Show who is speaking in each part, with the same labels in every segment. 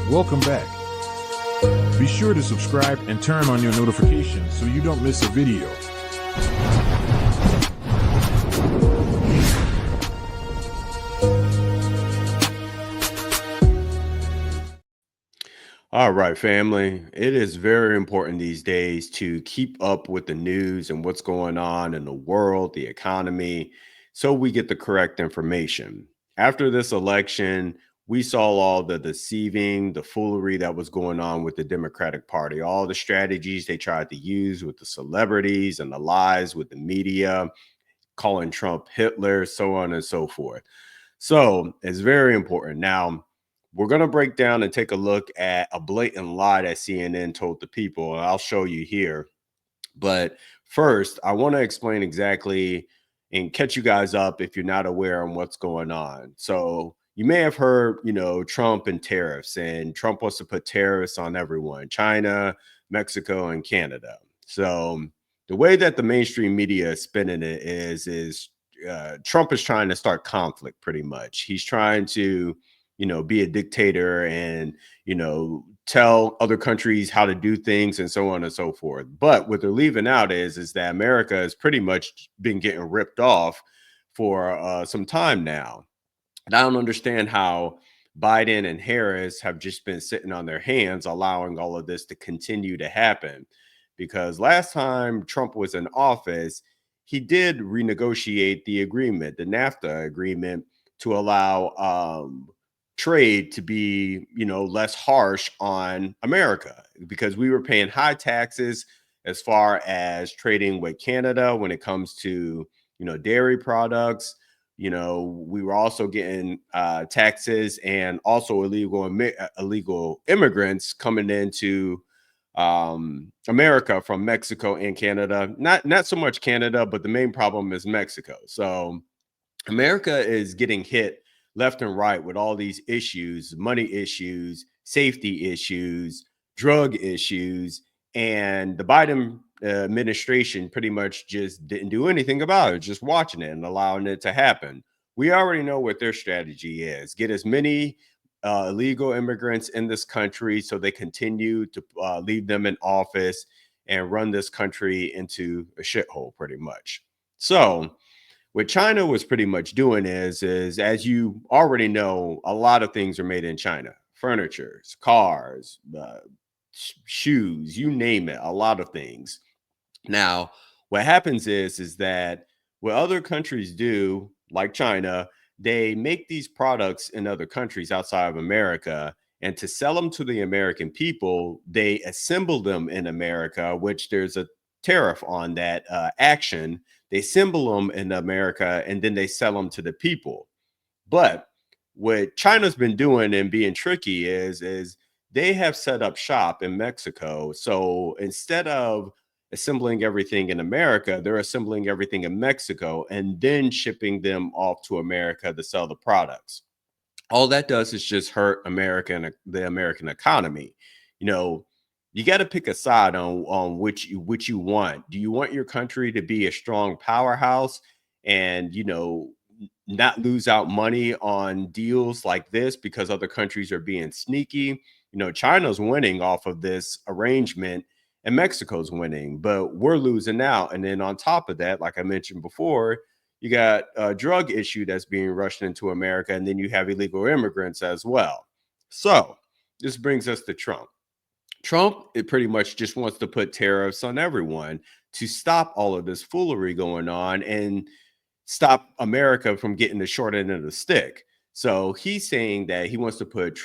Speaker 1: Welcome back. Be sure to subscribe and turn on your notifications so you don't miss a video.
Speaker 2: All right, family. It is very important these days to keep up with the news and what's going on in the world, the economy, so we get the correct information. After this election, we saw all the deceiving, the foolery that was going on with the Democratic Party, all the strategies they tried to use with the celebrities and the lies with the media, calling Trump Hitler, so on and so forth. So it's very important. Now, we're going to break down and take a look at a blatant lie that CNN told the people, and I'll show you here. But first, I want to explain exactly and catch you guys up if you're not aware on what's going on. So you may have heard, Trump and tariffs, and Trump wants to put tariffs on everyone, China, Mexico, and Canada. So the way that the mainstream media is spinning it is Trump is trying to start conflict pretty much. He's trying to, be a dictator and, tell other countries how to do things and so on and so forth. But what they're leaving out is that America has pretty much been getting ripped off for some time now. And I don't understand how Biden and Harris have just been sitting on their hands, allowing all of this to continue to happen. Because last time Trump was in office, he did renegotiate the agreement, the NAFTA agreement, to allow trade to be, less harsh on America because we were paying high taxes as far as trading with Canada when it comes to, dairy products. We were also getting taxes and also illegal immigrants coming into America from Mexico and Canada. Not so much Canada, but the main problem is Mexico. So America is getting hit left and right with all these issues, money issues, safety issues, drug issues, and the Biden administration pretty much just didn't do anything about it, just watching it and allowing it to happen. We already know what their strategy is: get as many illegal immigrants in this country so they continue to leave them in office and run this country into a shithole, pretty much. So what China was pretty much doing is as you already know, a lot of things are made in China: furniture, cars, shoes, you name it, a lot of things. Now, what happens is that what other countries do, like China, they make these products in other countries outside of America, and to sell them to the American people, they assemble them in America, which there's a tariff on that action. They assemble them in America, and then they sell them to the people. But what China's been doing and being tricky is they have set up shop in Mexico. So instead of assembling everything in America, they're assembling everything in Mexico and then shipping them off to America to sell the products. All that does is just hurt America and the American economy. You know, you got to pick a side on which you want. Do you want your country to be a strong powerhouse and not lose out money on deals like this because other countries are being sneaky? China's winning off of this arrangement and Mexico's winning, but we're losing out. And then on top of that, like I mentioned before, you got a drug issue that's being rushed into America, and then you have illegal immigrants as well. So this brings us to Trump. Trump, it pretty much just wants to put tariffs on everyone to stop all of this foolery going on and stop America from getting the short end of the stick. So he's saying that he wants to put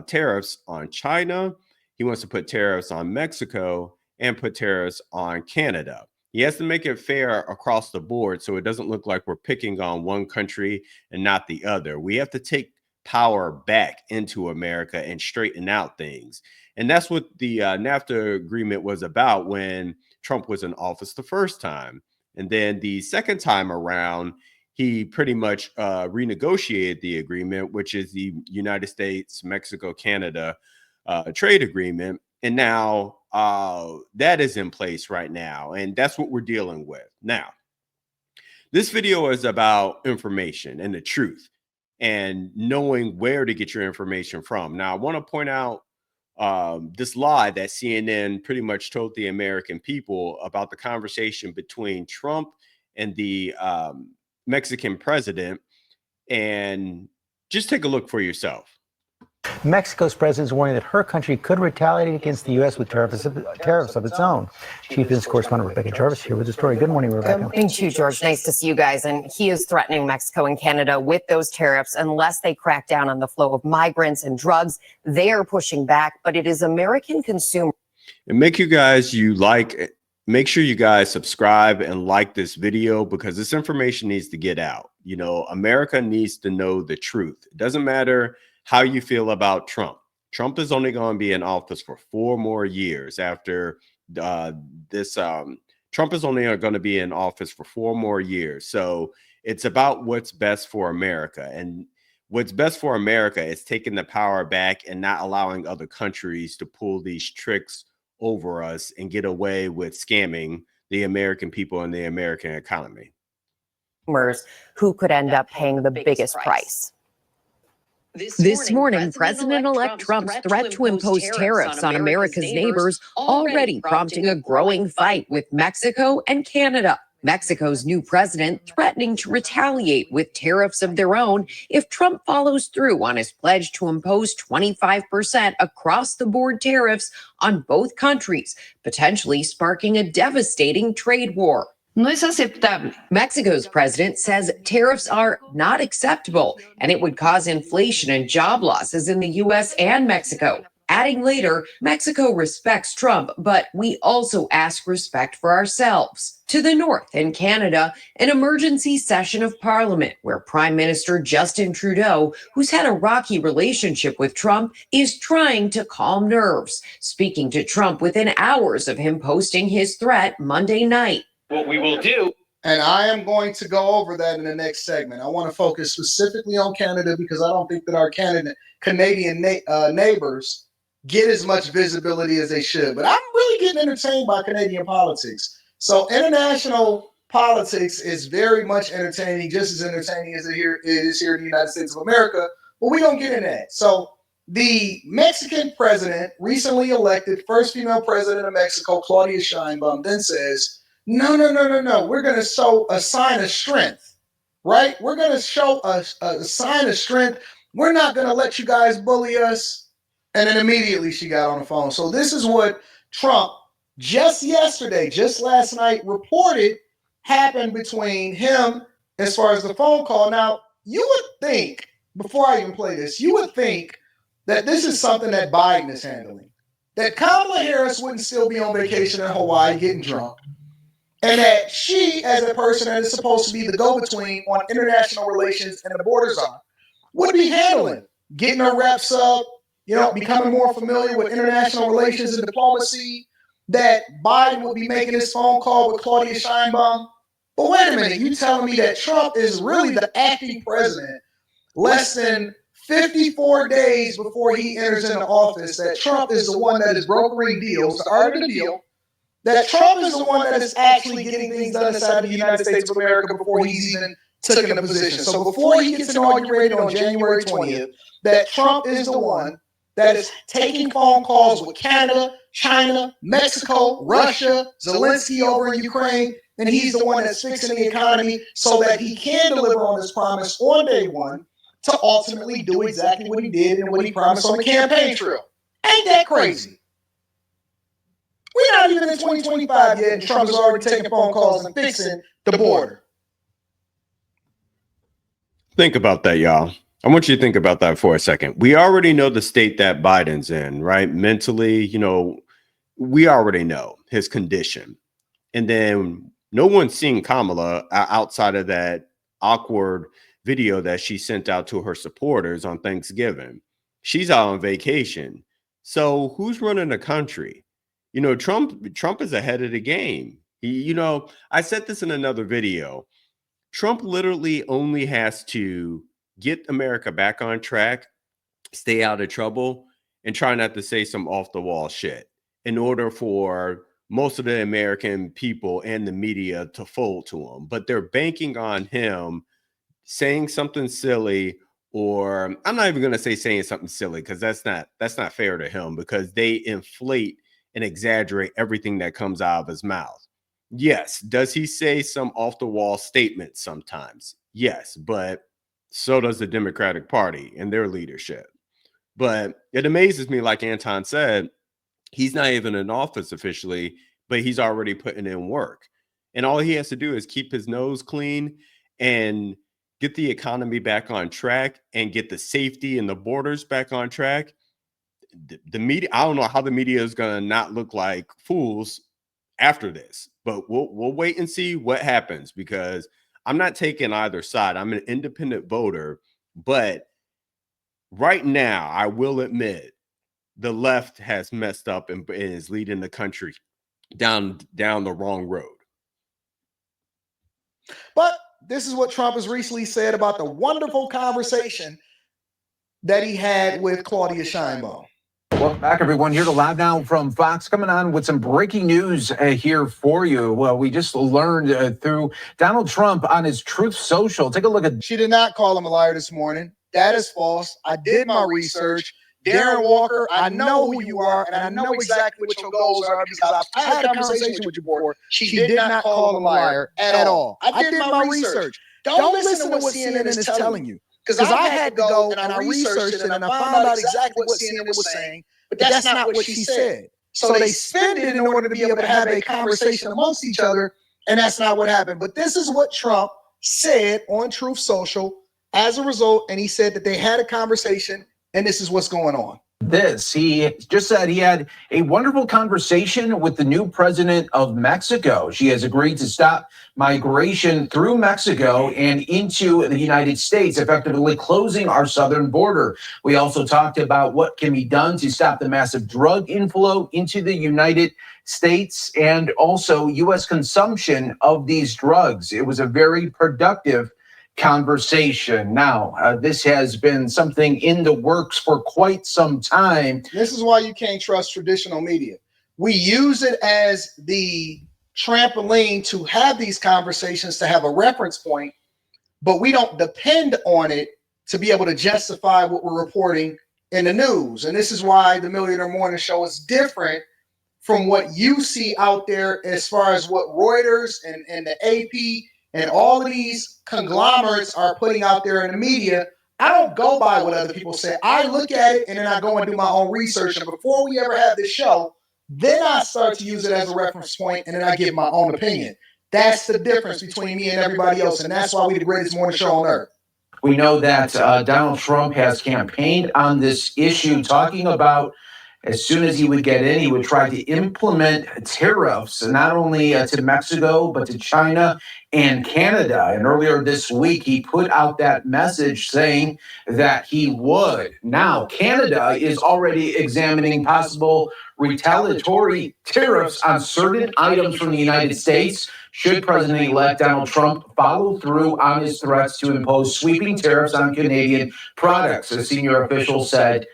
Speaker 2: tariffs on China, he wants to put tariffs on Mexico, and put tariffs on Canada. He has to make it fair across the board so it doesn't look like we're picking on one country and not the other. We have to take power back into America and straighten out things. And that's what the NAFTA agreement was about when Trump was in office the first time. And then the second time around, he pretty much renegotiated the agreement, which is the United States, Mexico, Canada trade agreement. And now that is in place right now. And that's what we're dealing with. Now, this video is about information and the truth and knowing where to get your information from. Now, I want to point out this lie that CNN pretty much told the American people about the conversation between Trump and the Mexican president. And just take a look for yourself.
Speaker 3: Mexico's president is warning that her country could retaliate against the U.S. with tariffs of its own. Chief Business Correspondent Rebecca Jarvis here with the story. Good morning, Rebecca.
Speaker 4: Good morning to you, George. Nice to see you guys. And he is threatening Mexico and Canada with those tariffs unless they crack down on the flow of migrants and drugs. They are pushing back, but it is American consumers.
Speaker 2: And make sure you guys subscribe and like this video, because this information needs to get out. You know, America needs to know the truth. It doesn't matter how you feel about Trump. Trump is only going to be in office for 4 more years after this. Trump is only going to be in office for 4 more years. So it's about what's best for America. And what's best for America is taking the power back and not allowing other countries to pull these tricks over us and get away with scamming the American people and the American economy.
Speaker 4: Who could end up paying the biggest price.
Speaker 5: This morning, President-elect Trump's threat to impose tariffs on America's neighbors already prompting a growing fight with Mexico and Canada. Mexico's new president threatening to retaliate with tariffs of their own if Trump follows through on his pledge to impose 25% across-the-board tariffs on both countries, potentially sparking a devastating trade war.
Speaker 6: No es aceptable.
Speaker 5: Mexico's president says tariffs are not acceptable and it would cause inflation and job losses in the U.S. and Mexico. Adding later, Mexico respects Trump, but we also ask respect for ourselves. To the north, in Canada, an emergency session of Parliament where Prime Minister Justin Trudeau, who's had a rocky relationship with Trump, is trying to calm nerves, speaking to Trump within hours of him posting his threat Monday night.
Speaker 7: What we will do.
Speaker 8: And I am going to go over that in the next segment. I want to focus specifically on Canada because I don't think that our Canadian neighbors get as much visibility as they should. But I'm really getting entertained by Canadian politics. So international politics is very much entertaining, just as entertaining as it is here in the United States of America. But we don't get in that. So the Mexican president, recently elected, first female president of Mexico, Claudia Sheinbaum, then says, no. We're going to show a sign of strength, right? We're going to show a sign of strength. We're not going to let you guys bully us. And then immediately she got on the phone. So this is what Trump just yesterday, just last night, reported happened between him as far as the phone call. Now, you would think, before I even play this, you would think that this is something that Biden is handling. That Kamala Harris wouldn't still be on vacation in Hawaii getting drunk. And that she, as a person that is supposed to be the go-between on international relations and the border czar, would be handling, getting her reps up, becoming more familiar with international relations and diplomacy, that Biden would be making this phone call with Claudia Sheinbaum. But wait a minute, you telling me that Trump is really the acting president less than 54 days before he enters into office, that Trump is the one that is brokering deals to argue the deal, that Trump is the one that is actually getting things done inside the United States of America before he's even taken a position. So before he gets inaugurated on January 20th, that Trump is the one that is taking phone calls with Canada, China, Mexico, Russia, Zelensky over in Ukraine, and he's the one that's fixing the economy so that he can deliver on his promise on day one to ultimately do exactly what he did and what he promised on the campaign trail. Ain't that crazy? We're not even in 2025 yet, and Trump is already taking phone calls and fixing the border.
Speaker 2: Think about that, y'all. I want you to think about that for a second. We already know the state that Biden's in, right? Mentally, we already know his condition. And then no one's seen Kamala outside of that awkward video that she sent out to her supporters on Thanksgiving. She's out on vacation. So who's running the country? Trump is ahead of the game. I said this in another video. Trump literally only has to get America back on track, stay out of trouble, and try not to say some off-the-wall shit in order for most of the American people and the media to fold to him. But they're banking on him saying something silly or I'm not even going to say saying something silly, because that's not fair to him, because they inflate and exaggerate everything that comes out of his mouth. Yes. Does he say some off the wall statements sometimes? Yes, but so does the Democratic Party and their leadership. But it amazes me, like Anton said, he's not even in office officially, but he's already putting in work. And all he has to do is keep his nose clean and get the economy back on track and get the safety and the borders back on track. The media, I don't know how the media is going to not look like fools after this, but we'll wait and see what happens, because I'm not taking either side. I'm an independent voter, but right now, I will admit the left has messed up and is leading the country down the wrong road.
Speaker 8: But this is what Trump has recently said about the wonderful conversation that he had with Claudia Sheinbaum.
Speaker 6: Welcome back, everyone. Here to Live Now from Fox, coming on with some breaking news here for you. Well, we just learned through Donald Trump on his Truth Social. Take a look at.
Speaker 8: She did not call him a liar this morning. That is false. I did my research. Darren Walker, I know who you are, and I know exactly what your goals are, because I've had a conversation with you before. She did not call him a liar at all. I did my research. Don't listen to what CNN is telling you, because I had to go and I researched it and I found out exactly what CNN was saying, but that's not what she said. So they spend it in order to be able to have a conversation amongst each other, and that's not what happened. But this is what Trump said on Truth Social as a result, and he said that they had a conversation, and this is what's going on.
Speaker 6: He just said he had a wonderful conversation with the new president of Mexico. She has agreed to stop migration through Mexico and into the United States, effectively closing our southern border. We also talked about what can be done to stop the massive drug inflow into the United States and also U.S. consumption of these drugs. It was a very productive conversation. Now, this has been something in the works for quite some time.
Speaker 8: This is why you can't trust traditional media. We use it as the trampoline to have these conversations, to have a reference point, but we don't depend on it to be able to justify what we're reporting in the news. And this is why the Millionaire Morning Show is different from what you see out there, as far as what Reuters and the AP and all of these conglomerates are putting out there in the media. I don't go by what other people say. I look at it and then I go and do my own research. And before we ever have this show, then I start to use it as a reference point, and then I give my own opinion. That's the difference between me and everybody else. And that's why we're the greatest morning show on earth.
Speaker 6: We know that Donald Trump has campaigned on this issue, talking about as soon as he would get in, he would try to implement tariffs, not only to Mexico, but to China and Canada. And earlier this week, he put out that message saying that he would. Now, Canada is already examining possible retaliatory tariffs on certain items from the United States should President-elect Donald Trump follow through on his threats to impose sweeping tariffs on Canadian products, a senior official said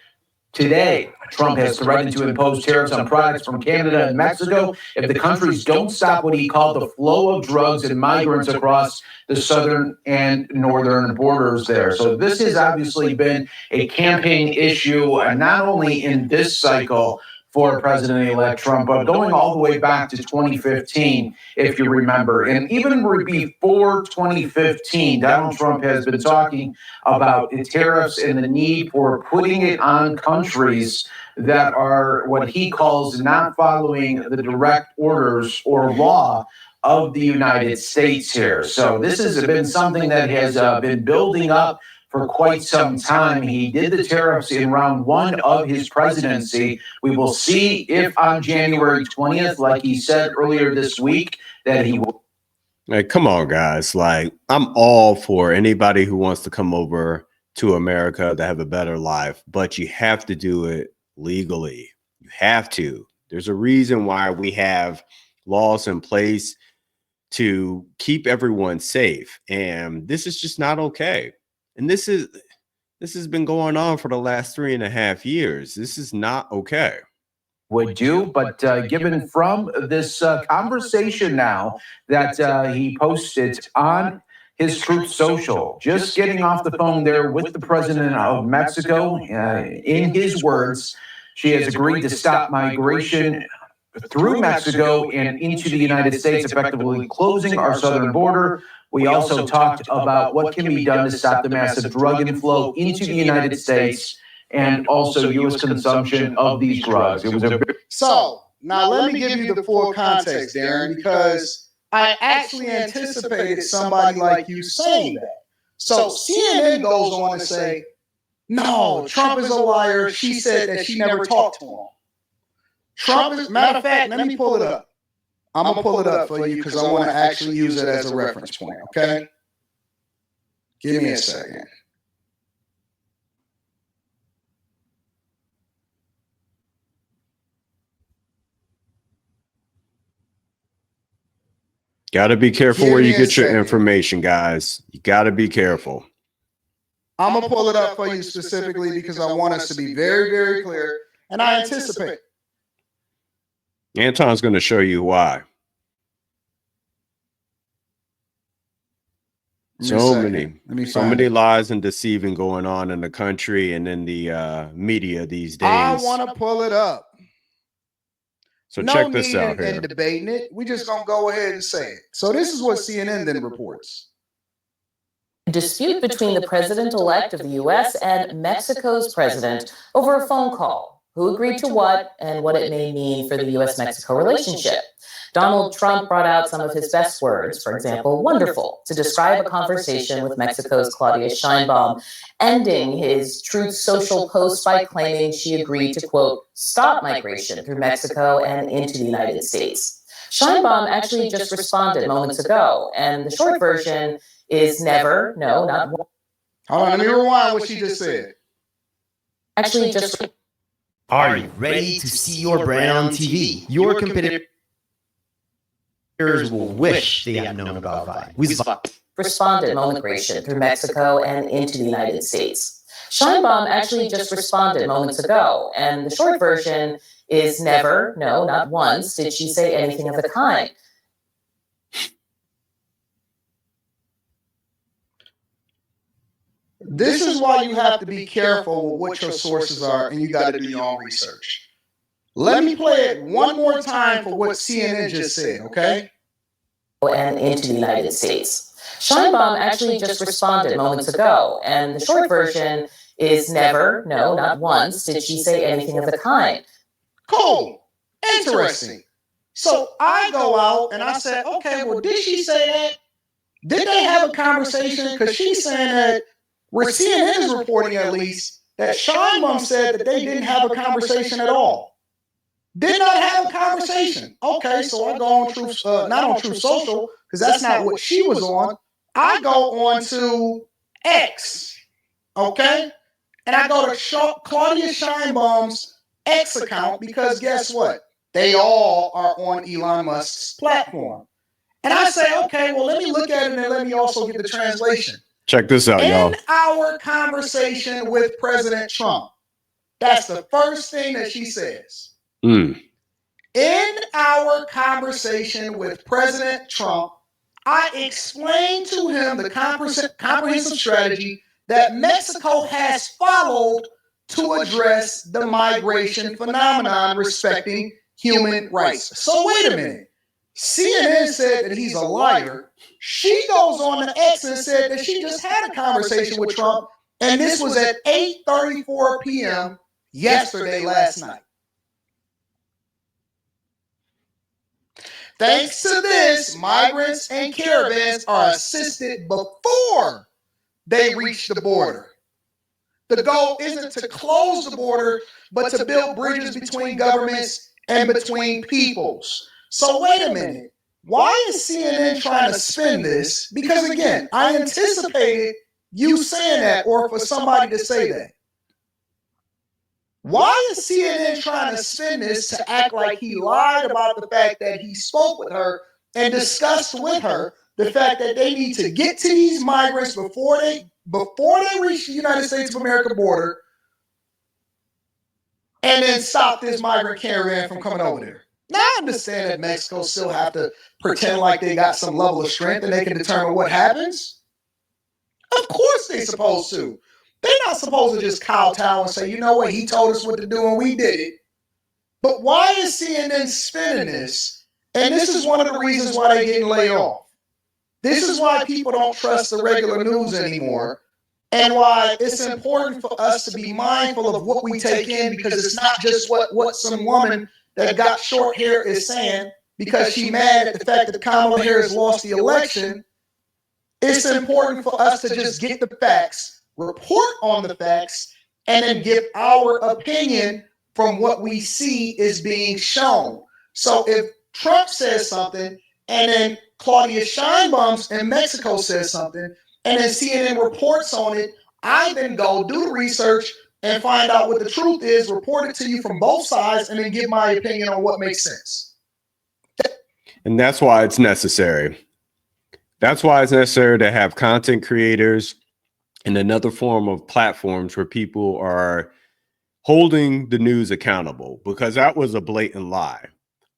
Speaker 6: today. Trump has threatened to impose tariffs on products from Canada and Mexico if the countries don't stop what he called the flow of drugs and migrants across the southern and northern borders there. So this has obviously been a campaign issue, not only in this cycle for President-elect Trump, but going all the way back to 2015, if you remember. And even before 2015, Donald Trump has been talking about the tariffs and the need for putting it on countries that are what he calls not following the direct orders or law of the United States here. So this has been something that has been building up for quite some time. He did the tariffs in round one of his presidency. We will see if on January 20th, like he said earlier this week, that he will.
Speaker 2: Like, come on, guys. Like, I'm all for anybody who wants to come over to America to have a better life, but you have to do it legally. You have to. There's a reason why we have laws in place to keep everyone safe. And this is just not okay. And this has been going on for the last 3.5 years. This is not okay.
Speaker 6: Would do, but given from this conversation now that he posted on his Truth Social. Just getting off the phone there with the president of Mexico. In his words, she has agreed to stop migration through Mexico and into the United States, effectively closing our southern border. We also talked about what can be done to stop the massive drug inflow into the United States and also U.S. consumption of these drugs. It was a
Speaker 8: So now let me give you the full context, Darren, because I actually anticipated somebody like you saying that. So CNN goes on to say, no, Trump is a liar. She said that she never talked to him. Trump is, matter of fact, let me pull it up. I'm going to pull it up for you because I want to actually use it as a reference point, okay? Give me a second.
Speaker 2: Got to be careful
Speaker 8: Give
Speaker 2: where
Speaker 8: me
Speaker 2: you
Speaker 8: a
Speaker 2: get your
Speaker 8: second.
Speaker 2: information, guys. You got to be careful.
Speaker 8: I'm going to pull it up for you specifically because I want us to be very, very clear. And I anticipate.
Speaker 2: Anton's going to show you why. So many lies and deceiving going on in the country and in the media these days.
Speaker 8: I want to pull it up.
Speaker 2: So check this out here.
Speaker 8: And debating it. We just going to go ahead and say it. So this is what CNN then reports.
Speaker 7: Dispute between the president-elect of the U.S. and Mexico's president over a phone call. Who agreed to what and what it may mean for the U.S.-Mexico relationship. Donald Trump brought out some of his best words, for example, wonderful, to describe a conversation with Mexico's Claudia Sheinbaum, ending his Truth Social post by claiming she agreed to, quote, stop migration through Mexico and into the United States. Sheinbaum actually just responded moments ago, and the short version is never, no, not one.
Speaker 8: Hold on, let me rewind what she just said.
Speaker 7: Actually, just...
Speaker 9: Are you ready to see your brand on TV? Your competitors will wish they had known about Vi.
Speaker 7: Responded migration through Mexico and into the United States. Sheinbaum actually just responded moments ago, and the short version is never, no, not once, did she say anything of the kind.
Speaker 8: This is why you have to be careful with what your sources are, and you got to do your own research. Let me play it one more time for what CNN just said, okay?
Speaker 7: And into the United States. Sheinbaum actually just responded moments ago, and the short version is never, no, not once, did she say anything of the kind.
Speaker 8: Cool. Interesting. So I go out and I said, okay, well, did she say that? Did they have a conversation? Because she's saying that, where CNN is reporting at least, that Sheinbaum said that they didn't have a conversation at all. Did not have a conversation. Okay, so I go on Truth, not on Truth Social, because that's not what she was on. I go on to X, okay? And I go to Claudia Sheinbaum's X account because guess what? They all are on Elon Musk's platform. And I say, okay, well, let me look at it and let me also get the translation.
Speaker 2: Check this out, y'all.
Speaker 8: In our conversation with President Trump, that's the first thing that she says. In our conversation with President Trump, I explained to him the comprehensive strategy that Mexico has followed to address the migration phenomenon respecting human rights. So wait a minute. CNN said that he's a liar. She goes on to X and said that she just had a conversation with Trump, and this was at 8:34 p.m. yesterday, last night. Thanks to this, migrants and caravans are assisted before they reach the border. The goal isn't to close the border, but to build bridges between governments and between peoples. So wait a minute. Why is CNN trying to spin this? Because again, I anticipated you saying that or for somebody to say that. Why is CNN trying to spin this to act like he lied about the fact that he spoke with her and discussed with her the fact that they need to get to these migrants before they reach the United States of America border and then stop this migrant caravan from coming over there? Now I understand that Mexico still have to pretend like they got some level of strength and they can determine what happens. Of course they're supposed to. They're not supposed to just kowtow and say, you know what, he told us what to do and we did it. But why is CNN spinning this? And this is one of the reasons why they're getting laid off. This is why people don't trust the regular news anymore, and why it's important for us to be mindful of what we take in, because it's not just what some woman that got short hair is saying because she's mad at the fact that Kamala Harris lost the election. It's important for us to just get the facts, report on the facts, and then give our opinion from what we see is being shown. So if Trump says something and then Claudia Sheinbaum in Mexico says something and then CNN reports on it, I then go do the research and find out what the truth is, report it to you from both sides, and then give my opinion on what makes sense.
Speaker 2: And that's why it's necessary. That's why it's necessary to have content creators and another form of platforms where people are holding the news accountable, because that was a blatant lie.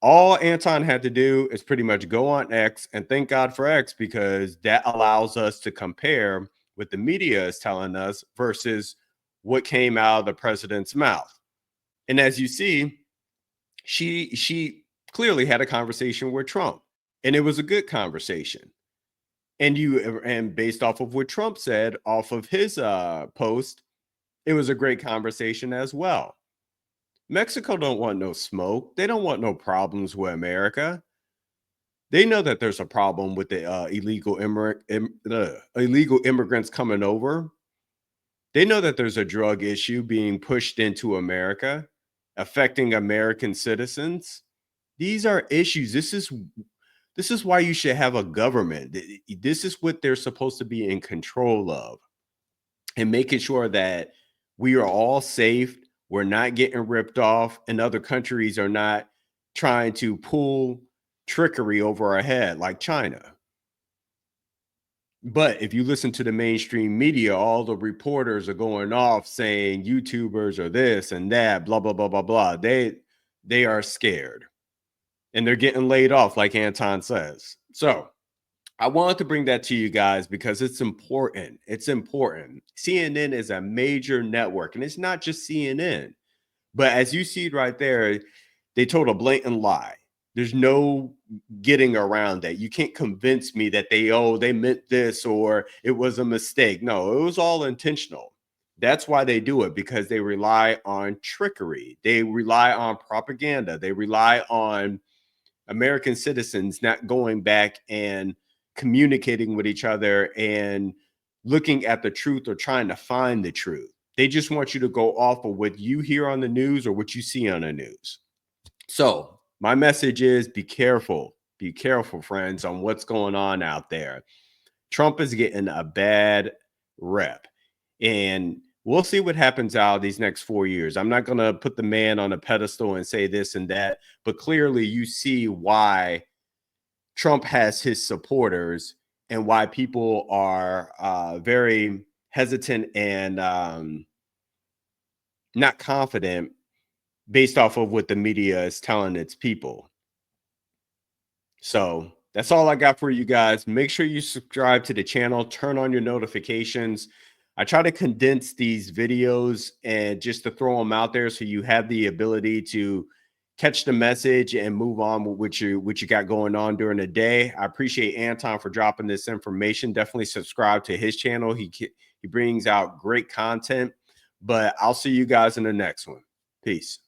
Speaker 2: All Anton had to do is pretty much go on X, and thank God for X, because that allows us to compare what the media is telling us versus what came out of the president's mouth. And as you see, she clearly had a conversation with Trump, and it was a good conversation. And based off of what Trump said off of his post, it was a great conversation as well. Mexico don't want no smoke. They don't want no problems with America. They know that there's a problem with the illegal immigrants coming over. They know that there's a drug issue being pushed into America, affecting American citizens. These are issues. This is why you should have a government. This is what they're supposed to be in control of, and making sure that we are all safe. We're not getting ripped off, and other countries are not trying to pull trickery over our head like China. But if you listen to the mainstream media, all the reporters are going off saying YouTubers are this and that, blah, blah, blah, blah, blah. They are scared, and they're getting laid off, like Anton says. So I wanted to bring that to you guys because it's important. It's important. CNN is a major network, and it's not just CNN. But as you see right there, they told a blatant lie. There's no getting around that. You can't convince me that they meant this or it was a mistake. No, it was all intentional. That's why they do it, because they rely on trickery. They rely on propaganda. They rely on American citizens not going back and communicating with each other and looking at the truth or trying to find the truth. They just want you to go off of what you hear on the news or what you see on the news. So my message is be careful, friends, on what's going on out there. Trump is getting a bad rep, and we'll see what happens out of these next 4 years. I'm not going to put the man on a pedestal and say this and that, but clearly you see why Trump has his supporters and why people are very hesitant and not confident based off of what the media is telling its people. So that's all I got for you guys. Make sure you subscribe to the channel, turn on your notifications. I try to condense these videos and just to throw them out there so you have the ability to catch the message and move on with what you got going on during the day. I appreciate Anton for dropping this information. Definitely subscribe to his channel. He brings out great content, but I'll see you guys in the next one. Peace.